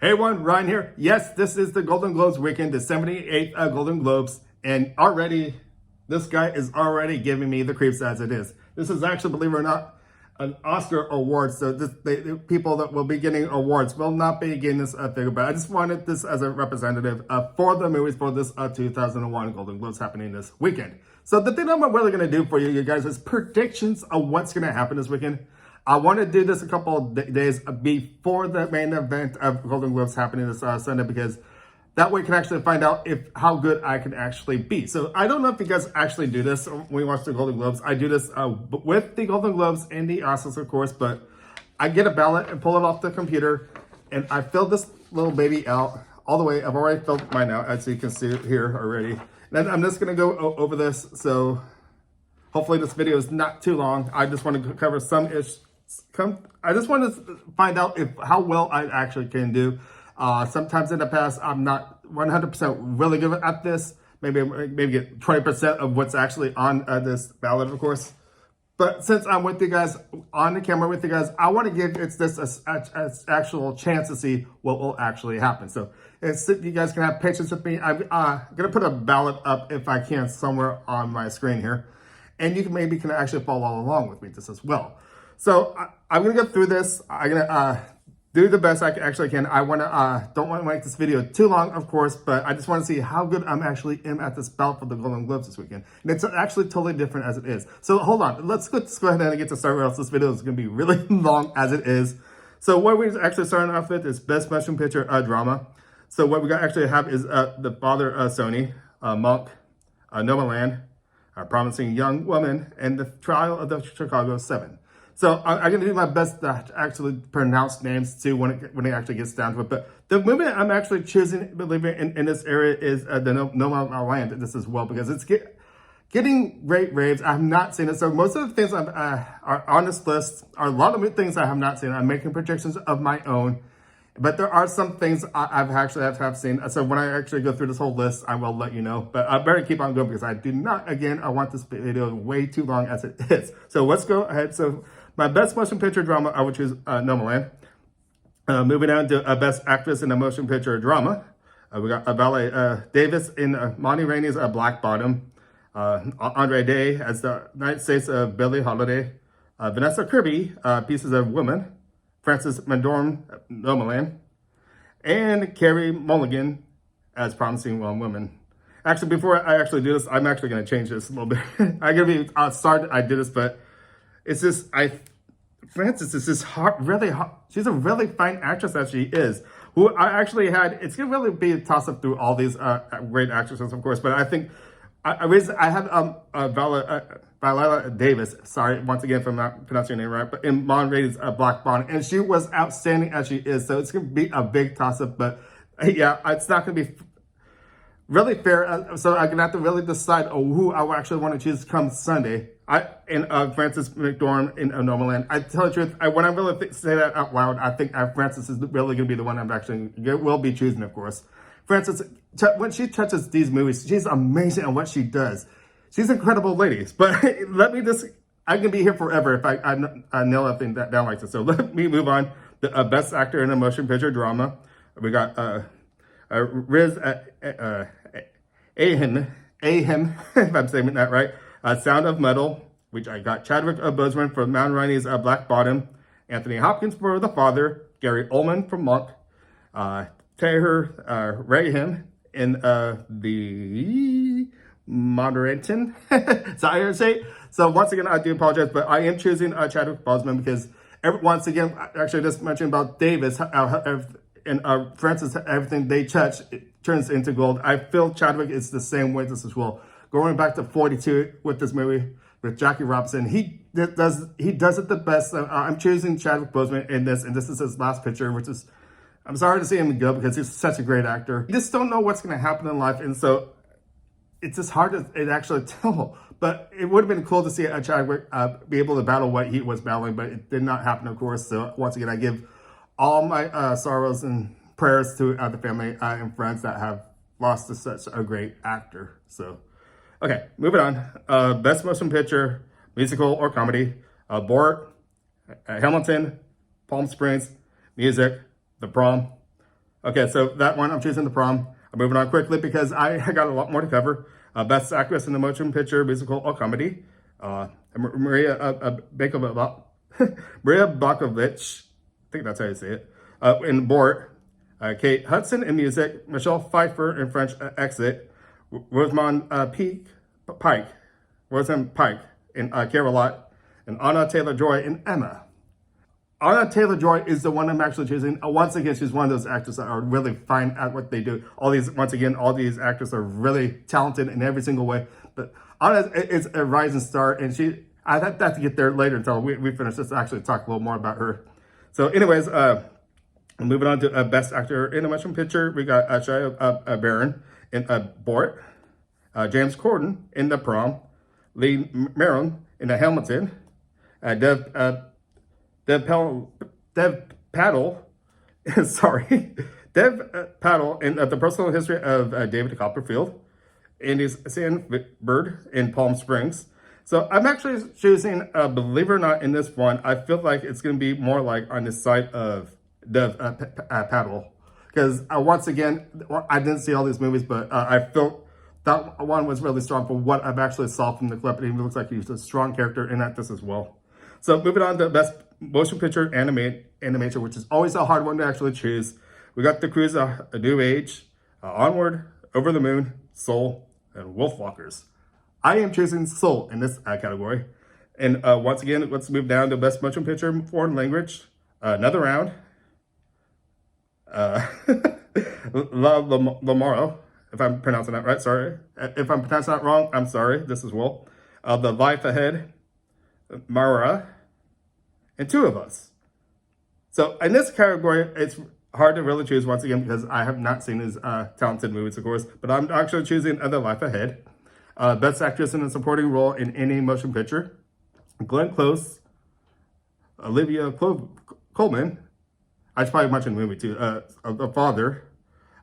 Hey everyone, Ryan here. Yes, this is the Golden Globes weekend, the 78th Golden Globes, and already, this guy is already giving me the creeps as it is. This is actually, believe it or not, an Oscar award, so the people that will be getting awards will not be getting this figure, but I just wanted this as a representative for the movies for this 2001 Golden Globes happening this weekend. So the thing I'm really going to do for you guys is predictions of what's going to happen this weekend. I want to do this a couple of days before the main event of Golden Globes happening this Sunday, because that way you can actually find out how good I can actually be. So I don't know if you guys actually do this when you watch the Golden Globes. I do this with the Golden Globes and the Oscars, of course, but I get a ballot and pull it off the computer, and I fill this little baby out all the way. I've already filled mine out, as you can see it here already. And I'm just going to go over this, so hopefully this video is not too long. I just want to cover some issues. I just want to find out how well I actually can do. Sometimes in the past, I'm not 100% really good at this. Maybe get 20% of what's actually on this ballot, of course. But since I'm with you guys, on the camera with you guys, I want to give this an actual chance to see what will actually happen. So you guys can have patience with me. I'm going to put a ballot up, if I can, somewhere on my screen here. And you can actually follow along with me just as well. So I'm going to go through this. I'm going to do the best I actually can. I don't want to make this video too long, of course, but I just want to see how good I'm actually at this ballot for the Golden Globes this weekend. And it's actually totally different as it is. So hold on. Let's go ahead and get to start, or else this video is going to be really long as it is. So what we're actually starting off with is Best Motion Picture Drama. So what we actually have is The Father of Sony, Monk, Nomadland, Promising Young Woman, and The Trial of the Chicago 7. So I'm going to do my best to actually pronounce names too when it actually gets down to it. But the movie I'm actually choosing, believe it, in this area is the Nomadland. This as well, because it's getting great raves. I have not seen it. So most of the things are on this list are a lot of things I have not seen. I'm making projections of my own. But there are some things I've actually have seen. So when I actually go through this whole list, I will let you know. But I better keep on going, because I do not, again, I want this video way too long as it is. So let's go ahead. So my Best Motion Picture Drama, I would choose Nomadland. Moving on to Best Actress in a Motion Picture Drama. We got Viola Davis in Monty Rainey's Black Bottom. Andre Day as the United States of Billie Holiday. Vanessa Kirby, Pieces of Woman. Frances McDormand, Nomadland, and Carey Mulligan as Promising Young Woman. Actually, before I actually do this, I'm actually going to change this a little bit. I'm going to be sorry I did this, but it's just Frances is just really hot. She's a really fine actress as she is. Who I actually had. It's going to really be a toss up through all these great actresses, of course. But I think I had Viola Davis, sorry, once again, if I'm not pronouncing her name right, but in Mon Rady's Black Bottom, and she was outstanding as she is, so it's going to be a big toss-up, but yeah, it's not going to be really fair, so I'm going to have to really decide who I actually want to choose come Sunday. Frances McDormand in Nomadland. I tell the truth, when I really say that out loud, I think Frances is really going to be the one I'm actually will be choosing, of course. Frances, when she touches these movies, she's amazing at what she does. She's an incredible lady, but I can be here forever if I nail everything down like this. So let me move on. The Best Actor in a Motion Picture Drama. We got Riz Ahmed, if I'm saying that right. Sound of Metal, which I got Chadwick Boseman for Mount Rainey's Black Bottom. Anthony Hopkins for The Father. Gary Oldman for Monk. Tahir Rahim in The Moderating. So once again, I do apologize, but I am choosing Chadwick Boseman because once again, actually just mentioned about Davis and Frances, everything they touch turns into gold. I feel Chadwick is the same way this as well. Going back to 42 with this movie with Jackie Robinson, he does it the best. I'm choosing Chadwick Boseman in this, and this is his last picture, which is, I'm sorry to see him go because he's such a great actor. You just don't know what's going to happen in life, and so it's just hard to actually tell. But it would have been cool to see Chadwick be able to battle what he was battling, but it did not happen, of course. So once again, I give all my sorrows and prayers to the family and friends that have lost to such a great actor. So, okay, moving on. Best Motion Picture, Musical or Comedy. Borat, Hamilton, Palm Springs, Music, The Prom, Okay, so that one I'm choosing The Prom. I'm moving on quickly because I got a lot more to cover. Best Actress in the Motion Picture, Musical, or Comedy. Maria Maria Bakovich, I think that's how you say it, in Bort. Kate Hudson in Music. Michelle Pfeiffer in French Exit. Rosamund Pike in Care-a-Lot. And Anna Taylor-Joy in Emma. Anna Taylor-Joy is the one I'm actually choosing. Once again, she's one of those actors that are really fine at what they do. All these actors are really talented in every single way. But Anna is a rising star, and I have to get there later until we finish this to actually talk a little more about her. So anyways, moving on to Best Actor in a Motion Picture, we got Shia Baron in Bort, James Corden in The Prom, Lee Marron in The Hamilton, Dev Paddle, Dev Paddle in The Personal History of David Copperfield, Andy Samberg in Palm Springs. So I'm actually choosing, believe it or not, in this one, I feel like it's going to be more like on the side of Dev Paddle. Because once again, I didn't see all these movies, but I felt that one was really strong for what I've actually saw from the clip. And it looks like he's a strong character in this as well. So moving on to Best Motion Picture Animation, which is always a hard one to actually choose. We got The Cruise, A New Age, Onward, Over the Moon, Soul, and Wolfwalkers. I am choosing Soul in this category. And once again, let's move down to Best Motion Picture Foreign Language. Another round. La Lamaro, if I'm pronouncing that right, sorry. If I'm pronouncing that wrong, I'm sorry. This is Will. The Life Ahead, Mara, and Two of Us. So in this category, it's hard to really choose once again because I have not seen his talented movies, of course, but I'm actually choosing The Life Ahead. Best Actress in a Supporting Role in Any Motion Picture, Glenn Close, Olivia Colman, I should probably mention the movie too, The Father,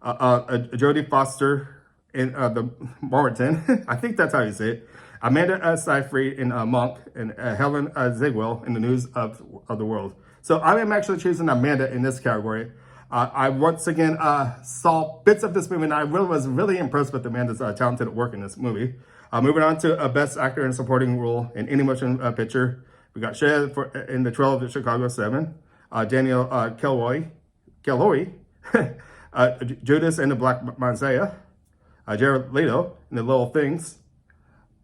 Jodie Foster in The Martin, I think that's how you say it, Amanda Seyfried in Monk, and Helen Zigwell in The News of the World. So I am actually choosing Amanda in this category. I once again saw bits of this movie, and I was really impressed with Amanda's talented work in this movie. Moving on to Best Actor in a Supporting Role in Any Motion Picture, we got Shia in The Trail of Chicago 7, Daniel Kaluuya, Judas and the Black Messiah, Jared Leto in The Little Things,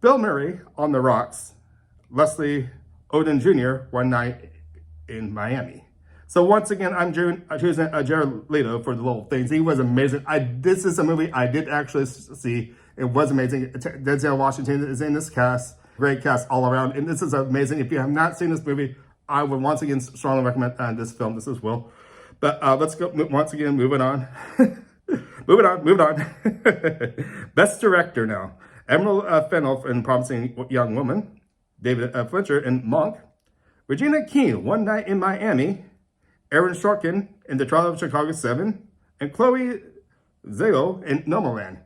Bill Murray on The Rocks, Leslie Odom Jr., One Night in Miami. So once again, I'm choosing Jared Leto for The Little Things. He was amazing. This is a movie I did actually see. It was amazing. Denzel Washington is in this cast. Great cast all around. And this is amazing. If you have not seen this movie, I would once again strongly recommend this film. This as well. But let's go once again, moving on. moving on. Best Director now. Emerald Fennell in Promising Young Woman. David Fincher in Monk. Regina King, One Night in Miami. Aaron Sorkin in The Trial of Chicago 7. And Chloe Zhao in Nomadland.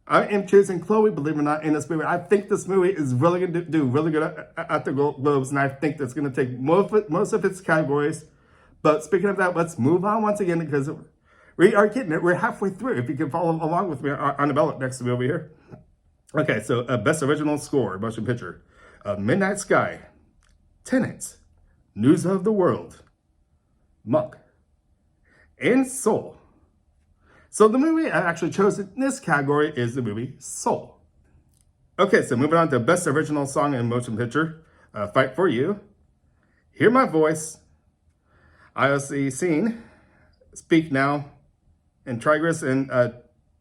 I am choosing Chloe, believe it or not, in this movie. I think this movie is really going to do really good at the Globes, and I think that's going to take most of its categories. But speaking of that, let's move on once again because we are getting it. We're halfway through. If you can follow along with me on the ballot next to me over here. Okay, so Best Original Score, Motion Picture. Midnight Sky, Tenet, News of the World, Monk, and Soul. So the movie I actually chose in this category is the movie Soul. Okay, so moving on to Best Original Song in Motion Picture. Fight for You, Hear My Voice, IOC Scene, Speak Now, and Tigris and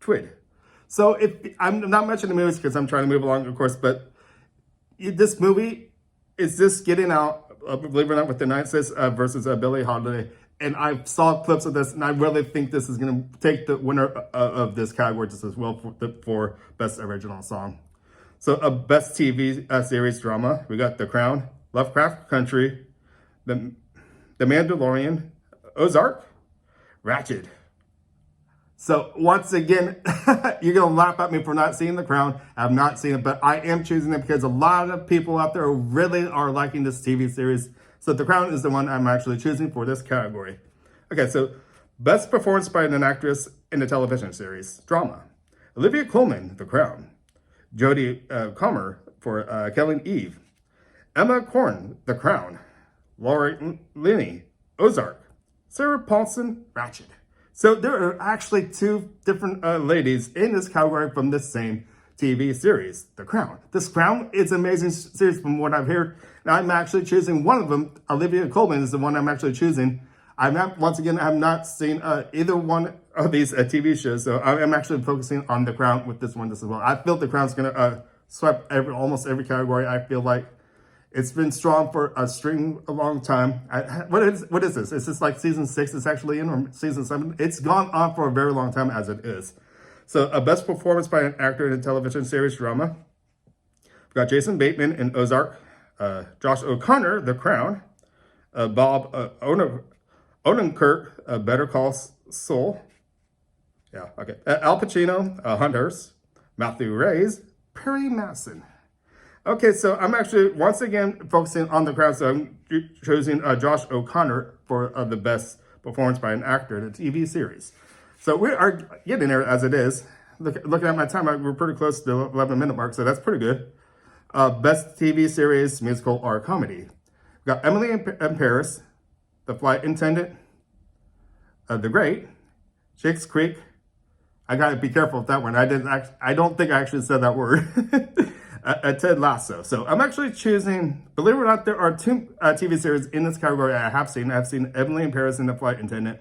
Twid. So if I'm not mentioning the movies because I'm trying to move along, of course, but this movie is just getting out, believe it or not, with the United States versus Billie Holiday. And I saw clips of this, and I really think this is going to take the winner of this category just as well for Best Original Song. So Best TV Series Drama, we got The Crown, Lovecraft Country, The Mandalorian, Ozark, Ratched. So once again, you're going to laugh at me for not seeing The Crown. I have not seen it, but I am choosing it because a lot of people out there really are liking this TV series. So The Crown is the one I'm actually choosing for this category. Okay, so Best performance by an actress in a television series, drama. Olivia Colman, The Crown. Jodie Comer for Killing Eve. Emma Corrin, The Crown. Laura Linney, Ozark. Sarah Paulson, Ratched. So there are actually two different ladies in this category from the same TV series, The Crown. This Crown is an amazing series from what I've heard. Now I'm actually choosing one of them. Olivia Colman is the one I'm actually choosing. I've not seen either one of these TV shows, so I'm actually focusing on The Crown with this one as well. I feel The Crown's gonna sweep almost every category. I feel like it's been strong for a long time. What is this? Is this like season 6 it's actually in, or season 7? It's gone on for a very long time as it is. So best performance by an actor in a television series drama. We've got Jason Bateman in Ozark. Josh O'Connor, The Crown. Bob Odenkirk, Better Call Saul. Yeah, okay. Al Pacino, Hunters. Matthew Reyes, Perry Mason. Okay, so I'm actually, once again, focusing on The Crown, so I'm choosing Josh O'Connor for the best performance by an actor in a TV series. So we are getting there as it is. Looking at my time, we're pretty close to the 11-minute mark, so that's pretty good. Best TV series, musical, or comedy. We've got Emily in Paris, The Flight Attendant, The Great, Schitt's Creek. I gotta be careful with that one. I don't think I actually said that word. Ted Lasso. So I'm actually choosing, believe it or not, there are two TV series in this category I have seen. I've seen Emily in Paris and The Flight Attendant.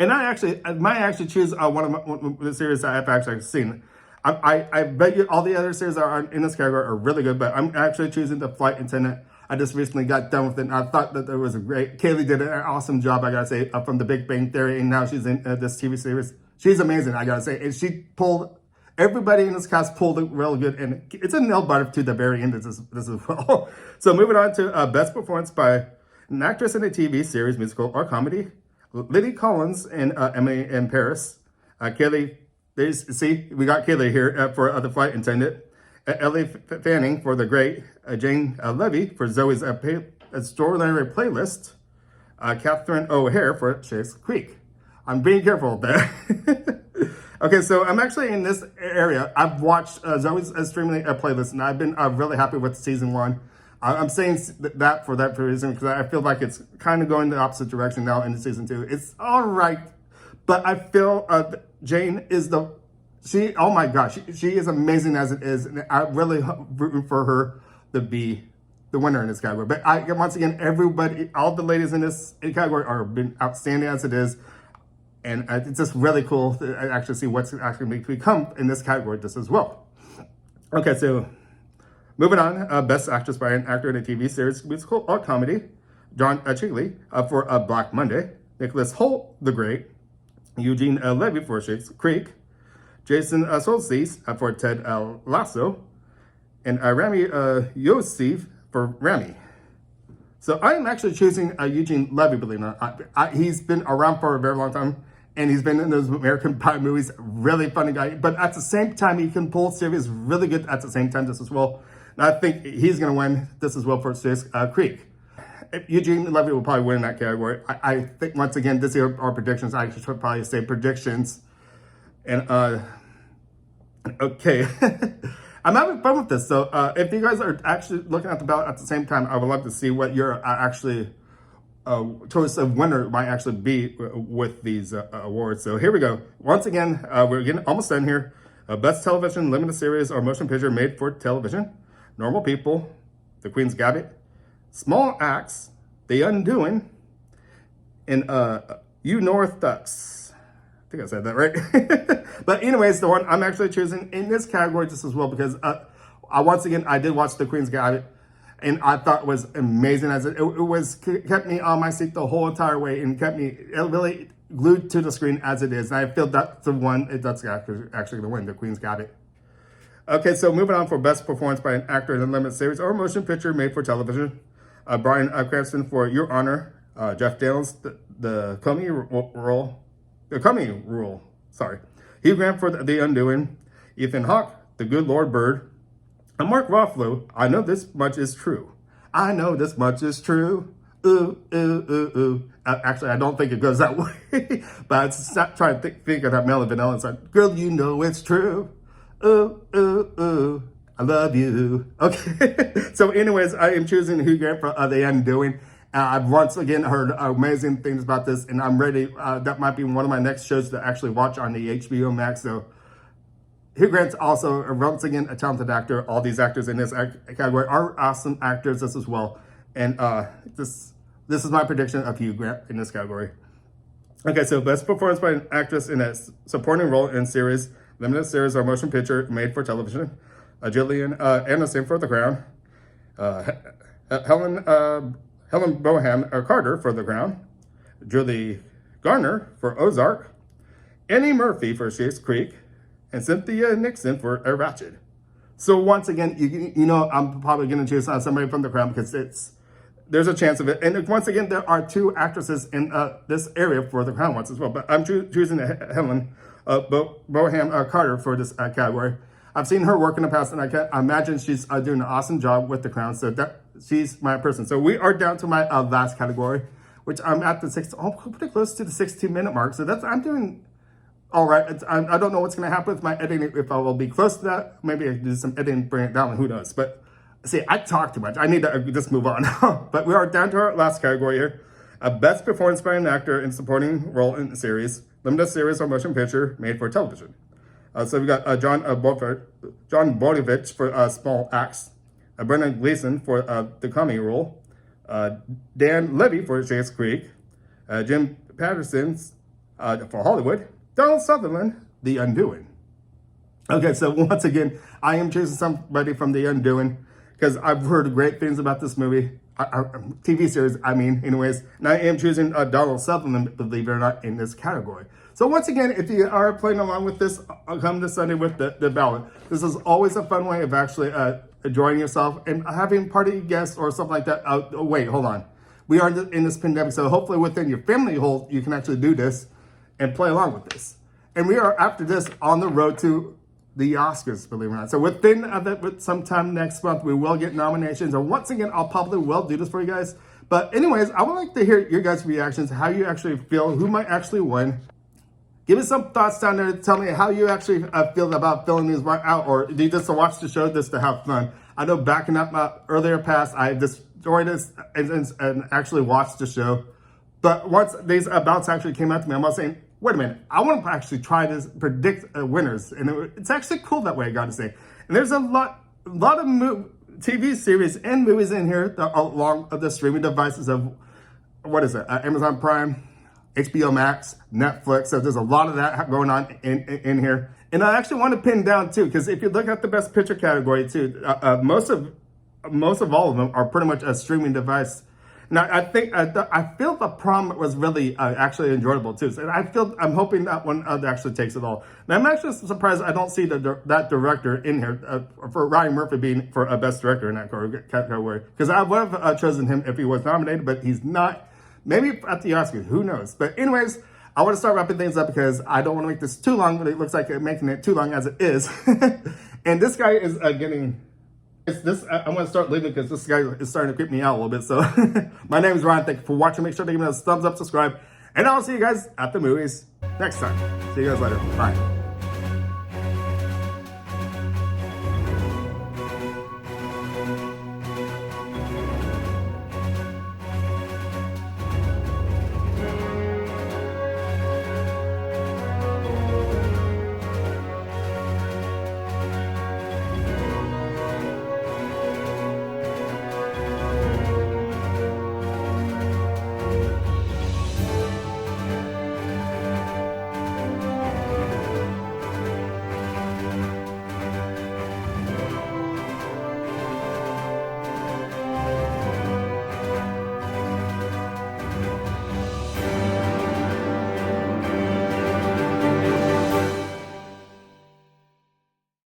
And I might actually choose one of the series that I've actually seen. I bet you all the other series that are in this category are really good, but I'm actually choosing The Flight Attendant. I just recently got done with it, and I thought that there was a great, Kaylee did an awesome job, I gotta say, from The Big Bang Theory, and now she's in this TV series. She's amazing, I gotta say. And she pulled, everybody in this cast pulled it real good, and it's a nail biter to the very end of this as well. So moving on to best performance by an actress in a TV series, musical, or comedy. Lily Collins in Emily in Paris. Kaylee, see, we got Kaylee here for The Flight Attendant. Ellie Fanning for The Great. Jane Levy for Zoe's Extraordinary Playlist. Catherine O'Hare for Schitt's Creek. I'm being careful with that. Okay, so I'm actually in this area. I've watched Zoe's Extremely Playlist, and I've been really happy with season 1. I'm saying that for that reason, because I feel like it's kind of going the opposite direction now into season 2. It's all right, but I feel Jane is oh my gosh, she is amazing as it is, and I'm really rooting for her to be the winner in this category. But once again, everybody, all the ladies in this category are been outstanding as it is, and it's just really cool to actually see what's actually going to become in this category just as well. Okay, so moving on, Best Actress by an Actor in a TV Series, Musical, or Comedy. John Chigley for Black Monday. Nicholas Hoult, The Great. Eugene Levy for Schitt's Creek. Jason Soltis for Ted Lasso. And Rami Youssef for Rami. So I'm actually choosing Eugene Levy, believe it or not. He's been around for a very long time, and he's been in those American Pie movies. Really funny guy, but at the same time, he can pull series really good at the same time just as well. And I think he's going to win this as well for Schitt's Creek. Eugene Levy will probably win in that category. I think, once again, this is our predictions. I should probably say predictions. And, okay. I'm having fun with this. So if you guys are actually looking at the ballot at the same time, I would love to see what your actually choice of winner might actually be with these awards. So here we go. Once again, we're getting almost done here. Best Television Limited Series or Motion Picture Made for Television. Normal People, The Queen's Gambit, Small Axe, The Undoing, and You North Ducks. I think I said that right. But anyways, the one I'm actually choosing in this category just as well, because once again, I did watch The Queen's Gambit, and I thought it was amazing as it was kept me on my seat the whole entire way and kept me really glued to the screen as it is. And I feel that's the one that's actually going to win, The Queen's Gambit. Okay, so moving on for Best Performance by an Actor in a Limited Series or Motion Picture Made for Television. Bryan Cranston for Your Honor. Jeff Daniels, the Comey Rule. Sorry. Hugh Grant for The Undoing. Ethan Hawke, The Good Lord Bird. And Mark Ruffalo, I Know This Much Is True. I know this much is true. Ooh, ooh, ooh, ooh. Actually, I don't think it goes that way, but I just not trying to think of that Mellow Vanilla. It's like, girl, you know it's true. Ooh, ooh, ooh. I love you. Okay. So anyways, I am choosing Hugh Grant for The Undoing. I've once again heard amazing things about this, and I'm ready. That might be one of my next shows to actually watch on the HBO Max. So Hugh Grant's also, once again, a talented actor. All these actors in this category are awesome actors as well. And this is my prediction of Hugh Grant in this category. Okay, so best performance by an actress in a supporting role in series, limited series, or motion picture made for television. Gillian Anderson for The Crown. Helen Bonham Carter for The Crown. Julie Garner for Ozark. Annie Murphy for Schitt's Creek. And Cynthia Nixon for Ratched. So once again, you know, I'm probably going to choose somebody from The Crown because there's a chance of it. And once again, there are two actresses in this area for The Crown once as well. But I'm choosing Helen Bonham Carter for this category. I've seen her work in the past, and I can imagine she's doing an awesome job with The Crown. So she's my person. So we are down to my last category, which I'm at pretty close to the 16-minute mark. So I'm doing all right. I don't know what's going to happen with my editing, if I will be close to that. Maybe I can do some editing, bring it down, who knows. But see, I talk too much. I need to just move on. But we are down to our last category here. Best performance by an actor in supporting role in a series, limited series or motion picture made for television. So we got John Bodovich for Small Axe, Brendan Gleeson for the comedy role, Dan Levy for Schitt's Creek, Jim Patterson for Hollywood, Donald Sutherland, The Undoing. Okay, so once again, I am choosing somebody from The Undoing because I've heard great things about this movie, TV series, anyways. And I am choosing Donald Sutherland, believe it or not, in this category. So once again, if you are playing along with this, come this Sunday with the ballot. This is always a fun way of actually enjoying yourself and having party guests or something like that. Oh, wait, hold on. We are in this pandemic, so hopefully within your family hole, you can actually do this and play along with this. And we are, after this, on the road to the Oscars, believe it or not. So with sometime next month, we will get nominations. And once again, I'll probably will do this for you guys. But anyways, I would like to hear your guys' reactions, how you actually feel, who might actually win. Give me some thoughts down there. Tell me how you actually feel about filling these out, or do you just watch the show just to have fun? I know back in my earlier past, I destroyed this and actually watched the show. But once these ballots actually came out to me, I'm saying, wait a minute, I want to actually try to predict winners. And it's actually cool that way, I got to say. And there's a lot of TV series and movies in here along the streaming devices of, Amazon Prime, HBO Max, Netflix. So there's a lot of that going on in here. And I actually want to pin down too, because if you look at the best picture category too, most of all of them are pretty much a streaming device. Now, I feel the prom was really actually enjoyable too. So I'm hoping that one actually takes it all. Now, I'm actually surprised I don't see that director in here for Ryan Murphy being for a best director in that category. Because I would have chosen him if he was nominated, but he's not. Maybe at the Oscars, who knows? But anyways, I want to start wrapping things up because I don't want to make this too long, but it looks like I'm making it too long as it is. And this guy is getting... I'm going to start leaving because this guy is starting to creep me out a little bit. So my name is Ryan. Thank you for watching. Make sure to give me those thumbs up, subscribe, and I'll see you guys at the movies next time. See you guys later. Bye.